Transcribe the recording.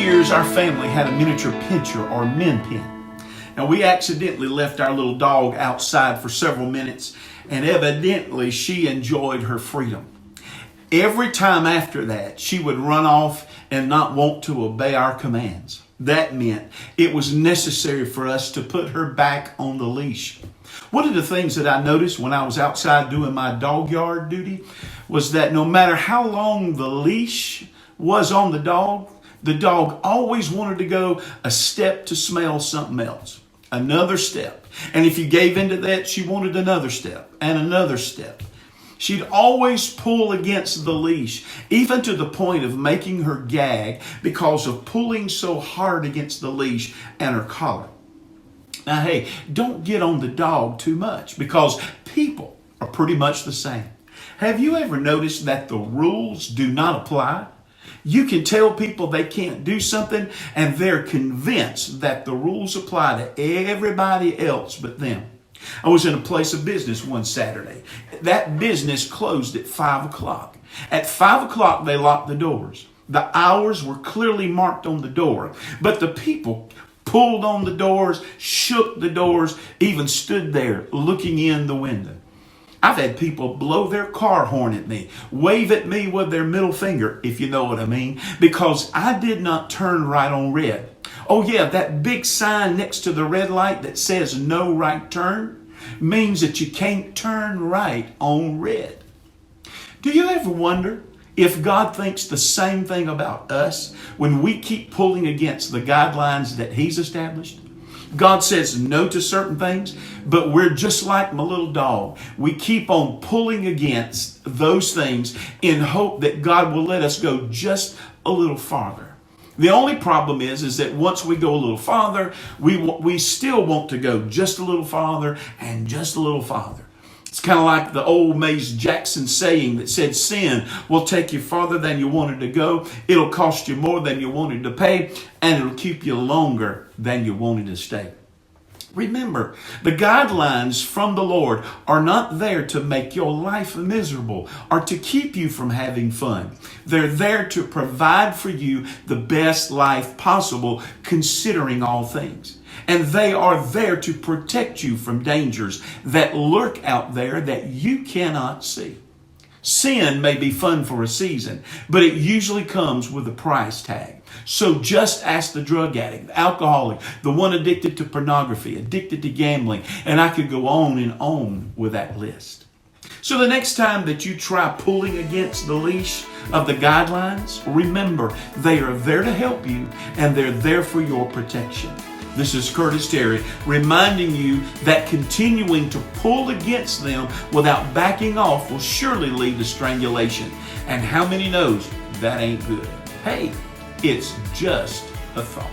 years, our family had a miniature pinscher or min pin. Now, we accidentally left our little dog outside for several minutes, and evidently she enjoyed her freedom. Every time after that, she would run off and not want to obey our commands. That meant it was necessary for us to put her back on the leash. One of the things that I noticed when I was outside doing my dog yard duty was that no matter how long the leash was on the dog always wanted to go a step to smell something else, another step. And if you gave into that, she wanted another step and another step. She'd always pull against the leash, even to the point of making her gag because of pulling so hard against the leash and her collar. Now, hey, don't get on the dog too much because people are pretty much the same. Have you ever noticed that the rules do not apply? You can tell people they can't do something and they're convinced that the rules apply to everybody else but them. I was in a place of business one Saturday. That business closed at 5 o'clock. At 5 o'clock, they locked the doors. The hours were clearly marked on the door, but the people pulled on the doors, shook the doors, even stood there looking in the window. I've had people blow their car horn at me, wave at me with their middle finger, if you know what I mean, because I did not turn right on red. Oh yeah, that big sign next to the red light that says no right turn means that you can't turn right on red. Do you ever wonder if God thinks the same thing about us when we keep pulling against the guidelines that He's established? God says no to certain things, but we're just like my little dog. We keep on pulling against those things in hope that God will let us go just a little farther. The only problem is that once we go a little farther, we still want to go just a little farther and just a little farther. It's kind of like the old Mays Jackson saying that said, sin will take you farther than you wanted to go. It'll cost you more than you wanted to pay, and it'll keep you longer than you wanted to stay. Remember, the guidelines from the Lord are not there to make your life miserable or to keep you from having fun. They're there to provide for you the best life possible, considering all things. And they are there to protect you from dangers that lurk out there that you cannot see. Sin may be fun for a season, but it usually comes with a price tag. So just ask the drug addict, the alcoholic, the one addicted to pornography, addicted to gambling, and I could go on and on with that list. So the next time that you try pulling against the leash of the guidelines, remember they are there to help you and they're there for your protection. This is Curtis Terry reminding you that continuing to pull against them without backing off will surely lead to strangulation. And how many knows that ain't good? Hey, it's just a thought.